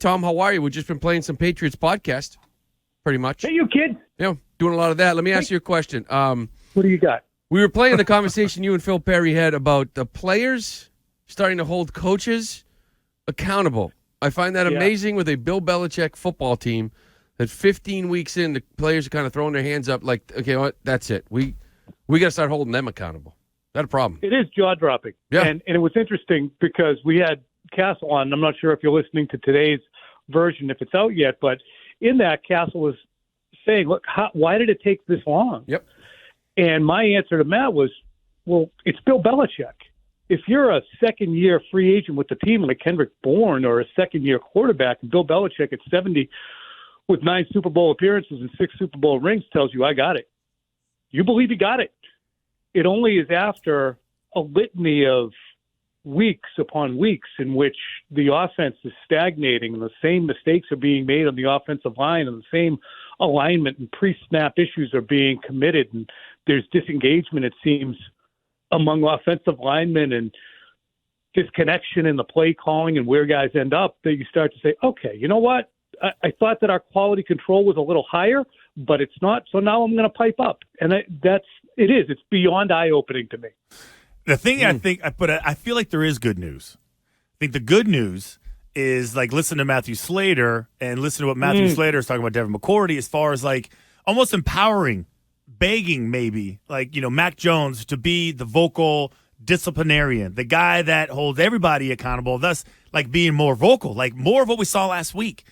Tom, how are you? We've just been playing some Patriots podcast, pretty much. Hey, you kid. Yeah, doing a lot of that. Let me ask you a question. What do you got? We were playing the conversation you and Phil Perry had about the players starting to hold coaches accountable. I find that amazing with a Bill Belichick football team that 15 weeks in, the players are kind of throwing their hands up like, okay, what? That's it. We got to start holding them accountable. Is that a problem? It is jaw-dropping. Yeah. And it was interesting because we had Castle on. I'm not sure if you're listening to today's version, if it's out yet, but in that, Castle was saying, look, why did it take this long? Yep. And my answer to Matt was, well, it's Bill Belichick. If you're a second-year free agent with the team like Kendrick Bourne or a second-year quarterback, and Bill Belichick at 70 with 9 Super Bowl appearances and 6 Super Bowl rings tells you, I got it. You believe you got it. It only is after a litany of weeks upon weeks in which the offense is stagnating and the same mistakes are being made on the offensive line and the same alignment and pre-snap issues are being committed, and there's disengagement, it seems, among offensive linemen and disconnection in the play calling and where guys end up, that you start to say, okay, you know what? I thought that our quality control was a little higher, but it's not, so now I'm going to pipe up. And it's beyond eye-opening to me. The thing I feel like there is good news. I think the good news is, like, listen to Matthew Slater and listen to what Matthew Slater is talking about Devin McCourty as far as, like, almost empowering, begging maybe, like, you know, Mac Jones to be the vocal disciplinarian, the guy that holds everybody accountable, thus, like, being more vocal, like more of what we saw last week.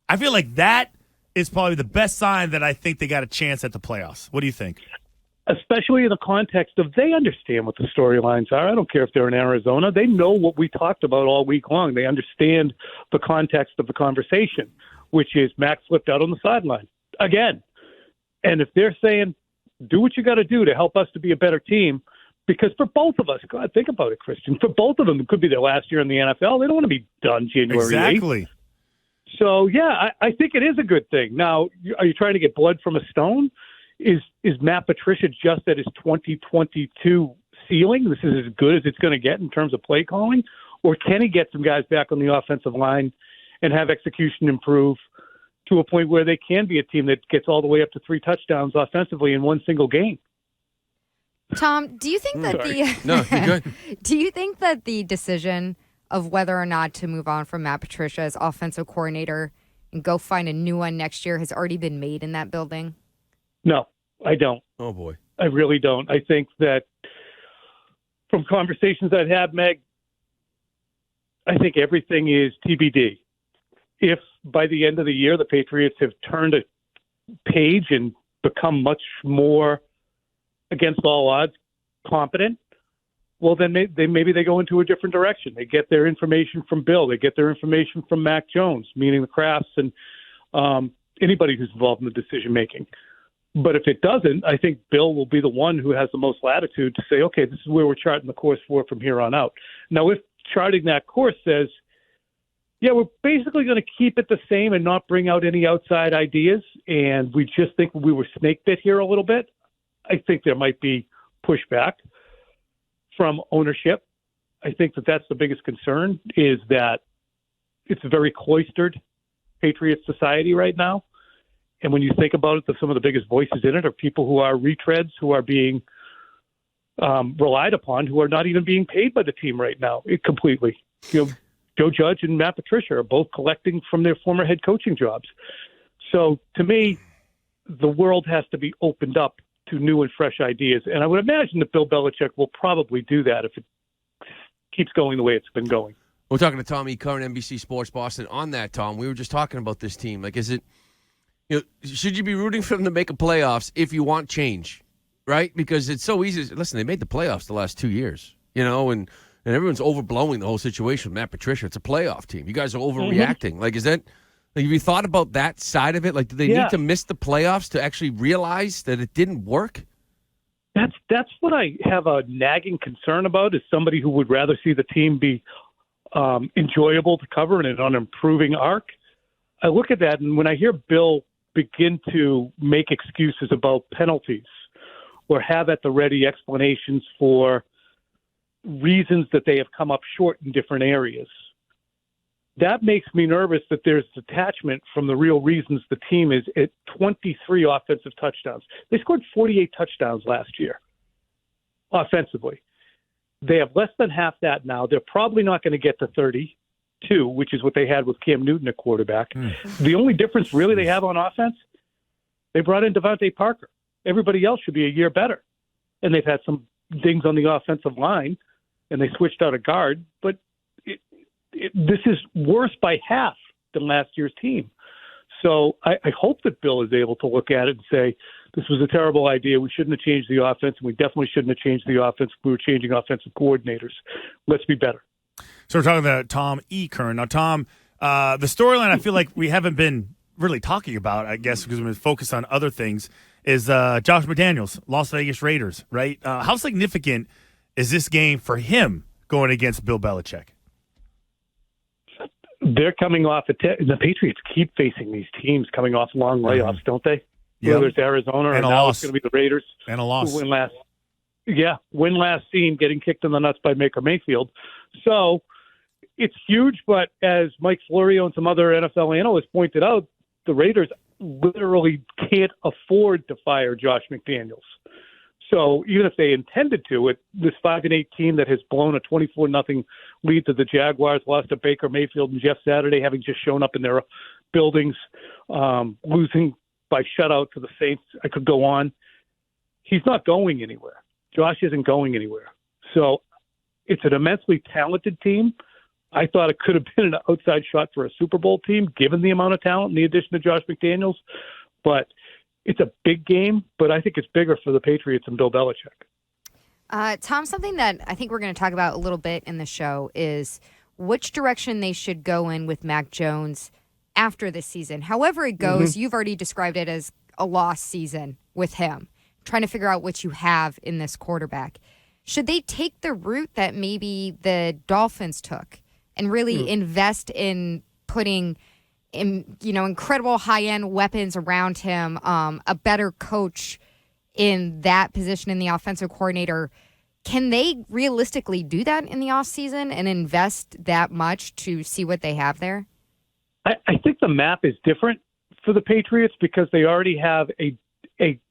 I feel like that is probably the best sign that I think they got a chance at the playoffs. What do you think? Especially in the context of they understand what the storylines are. I don't care if they're in Arizona. They know what we talked about all week long. They understand the context of the conversation, which is Mac flipped out on the sideline again. And if they're saying, do what you got to do to help us to be a better team, because for both of us, God, think about it, Christian, for both of them, it could be their last year in the NFL. They don't want to be done January 8th. Exactly. So, yeah, I think it is a good thing. Now, are you trying to get blood from a stone? Is Matt Patricia just at his 2022 ceiling? This is as good as it's going to get in terms of play calling? Or can he get some guys back on the offensive line and have execution improve to a point where they can be a team that gets all the way up to 3 touchdowns offensively in one single game? Tom, do you think that No, you're good. Do you think that the decision of whether or not to move on from Matt Patricia as offensive coordinator and go find a new one next year has already been made in that building? No, I don't. Oh, boy. I really don't. I think that from conversations I've had, Meg, I think everything is TBD. If by the end of the year the Patriots have turned a page and become much more against all odds competent, well, then maybe they go into a different direction. They get their information from Bill. They get their information from Mac Jones, meaning the Crafts and anybody who's involved in the decision-making. But if it doesn't, I think Bill will be the one who has the most latitude to say, okay, this is where we're charting the course for from here on out. Now, if charting that course says, yeah, we're basically going to keep it the same and not bring out any outside ideas, and we just think we were snake bit here a little bit, I think there might be pushback from ownership. I think that that's the biggest concern, is that it's a very cloistered Patriot society right now. And when you think about it, some of the biggest voices in it are people who are retreads, who are being relied upon, who are not even being paid by the team right now completely. You know, Joe Judge and Matt Patricia are both collecting from their former head coaching jobs. So to me, the world has to be opened up to new and fresh ideas. And I would imagine that Bill Belichick will probably do that if it keeps going the way it's been going. We're talking to Tom E Curran, NBC Sports Boston. On that, Tom, we were just talking about this team. Like, is it, you know, should you be rooting for them to make a playoffs if you want change, right? Because it's so easy. Listen, they made the playoffs the last 2 years, you know, and everyone's overblowing the whole situation with Matt Patricia. It's a playoff team. You guys are overreacting. Mm-hmm. Like, is that, like, have you thought about that side of it? Like, do they need to miss the playoffs to actually realize that it didn't work? That's what I have a nagging concern about, is somebody who would rather see the team be enjoyable to cover and on an improving arc. I look at that, and when I hear Bill begin to make excuses about penalties or have at the ready explanations for reasons that they have come up short in different areas, that makes me nervous that there's detachment from the real reasons the team is at 23 offensive touchdowns. They scored 48 touchdowns last year offensively. They have less than half that now. They're probably not going to get to 32, which is what they had with Cam Newton at quarterback. The only difference really they have on offense, they brought in Devontae Parker. Everybody else should be a year better. And they've had some dings on the offensive line, and they switched out a guard. But this is worse by half than last year's team. So I hope that Bill is able to look at it and say, this was a terrible idea. We shouldn't have changed the offense, and we definitely shouldn't have changed the offense if we were changing offensive coordinators. Let's be better. So we're talking about Tom E. Curran. Now, Tom, the storyline I feel like we haven't been really talking about, I guess, because we've been focused on other things, is Josh McDaniels, Las Vegas Raiders, right? How significant is this game for him going against Bill Belichick? They're coming off the Patriots keep facing these teams coming off long layoffs, don't they? Yep. Whether it's Arizona and now it's going to be the Raiders. And a loss. Win last scene, getting kicked in the nuts by Baker Mayfield. So it's huge, but as Mike Florio and some other NFL analysts pointed out, the Raiders literally can't afford to fire Josh McDaniels. So even if they intended to, this 5-8 team that has blown a 24-0 lead to the Jaguars, lost to Baker Mayfield and Jeff Saturday, having just shown up in their buildings, losing by shutout to the Saints. I could go on. He's not going anywhere. Josh isn't going anywhere. So it's an immensely talented team. I thought it could have been an outside shot for a Super Bowl team, given the amount of talent and the addition of Josh McDaniels. But it's a big game, but I think it's bigger for the Patriots and Bill Belichick. Tom, something that I think we're going to talk about a little bit in the show is which direction they should go in with Mac Jones after this season. However it goes, you've already described it as a lost season with him, trying to figure out what you have in this quarterback. Should they take the route that maybe the Dolphins took and really invest in putting incredible high-end weapons around him, a better coach in that position in the offensive coordinator? Can they realistically do that in the offseason and invest that much to see what they have there? I think the map is different for the Patriots because they already have a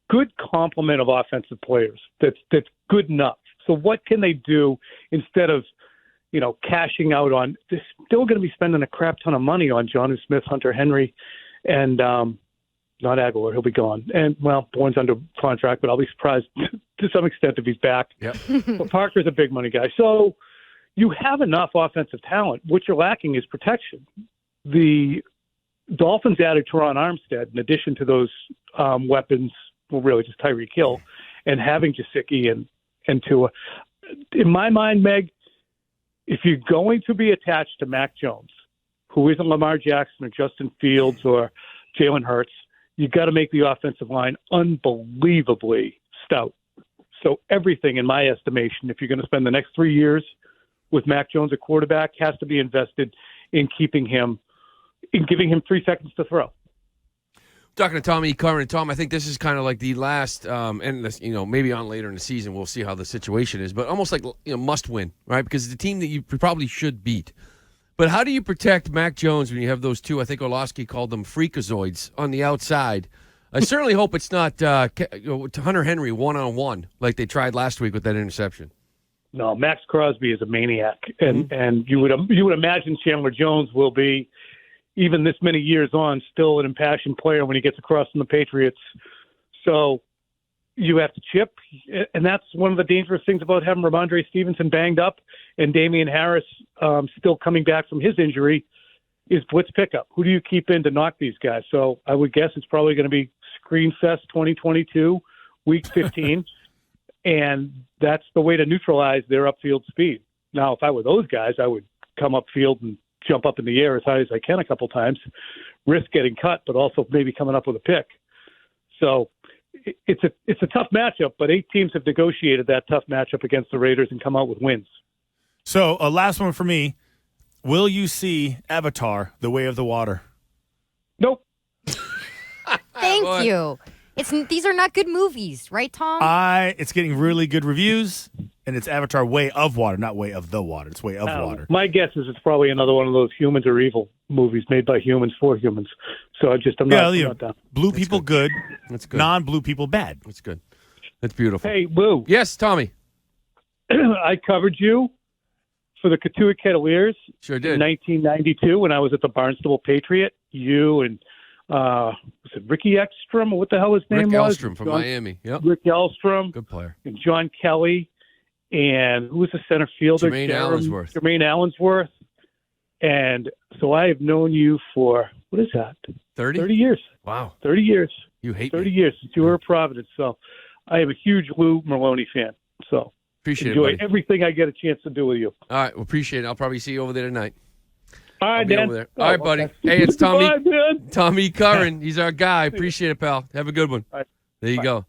good complement of offensive players that's good enough. So what can they do instead of cashing out on? They're still going to be spending a crap ton of money on Jonnu Smith, Hunter Henry, and not Aguilar. He'll be gone. And, Bourne's under contract, but I'll be surprised to some extent if he's back. Yep. But Parker's a big money guy. So you have enough offensive talent. What you're lacking is protection. The Dolphins added Teron Armstead in addition to those weapons, really just Tyreek Hill, and having Gesicki and Tua. In my mind, Meg, if you're going to be attached to Mac Jones, who isn't Lamar Jackson or Justin Fields or Jalen Hurts, you got to make the offensive line unbelievably stout. So everything, in my estimation, if you're going to spend the next 3 years with Mac Jones at quarterback, has to be invested in giving him 3 seconds to throw. Talking to Tom E. Curran. Tom, I think this is kind of like the last, and this, maybe on later in the season, we'll see how the situation is, but almost like must win, right? Because it's a team that you probably should beat. But how do you protect Mac Jones when you have those two? I think Orlovsky called them freakazoids on the outside. I certainly hope it's not Hunter Henry one-on-one like they tried last week with that interception. No, Max Crosby is a maniac, and you would imagine Chandler Jones will be, even this many years on, still an impassioned player when he gets across from the Patriots. So you have to chip, and that's one of the dangerous things about having Ramondre Stevenson banged up and Damian Harris still coming back from his injury is blitz pickup. Who do you keep in to knock these guys? So I would guess it's probably going to be Screen Fest 2022, Week 15, and that's the way to neutralize their upfield speed. Now, if I were those guys, I would come upfield and jump up in the air as high as I can a couple times, risk getting cut, but also maybe coming up with a pick. So it's a tough matchup, but 8 teams have negotiated that tough matchup against the Raiders and come out with wins. So last one for me. Will you see Avatar, The Way of the Water? Nope. Thank you. These are not good movies, right, Tom? It's getting really good reviews, and it's Avatar: Way of Water, not Way of the Water. It's Way of Water. My guess is it's probably another one of those humans are evil movies made by humans for humans. So I'm not down. Blue people good. That's good. Non-blue people bad. That's good. That's beautiful. Hey, Lou. Yes, Tommy. I covered you for the Katuitt Cavaliers Sure did. in 1992 when I was at the Barnstable Patriot. You and was it Ricky Ekstrom or what the hell his name Rick was? Elstrom from Miami. Yep. Rick Elstrom. Good player. And John Kelly. And who was the center fielder? Jermaine Allensworth. Jermaine Allensworth. And so I have known you for, what is that? 30? 30 years. Wow. 30 years. You hate 30 me. years since you were at Providence. So I am a huge Lou Merloni fan. So Appreciate enjoy it, buddy. everything I get a chance to do with you. All right. Well, appreciate it. I'll probably see you over there tonight. All right, I'll be Dan. over there. All right, buddy. Hey, it's Bye, man. Tommy Curran. He's our guy. Appreciate it, pal. Have a good one. All right. There you Bye. go.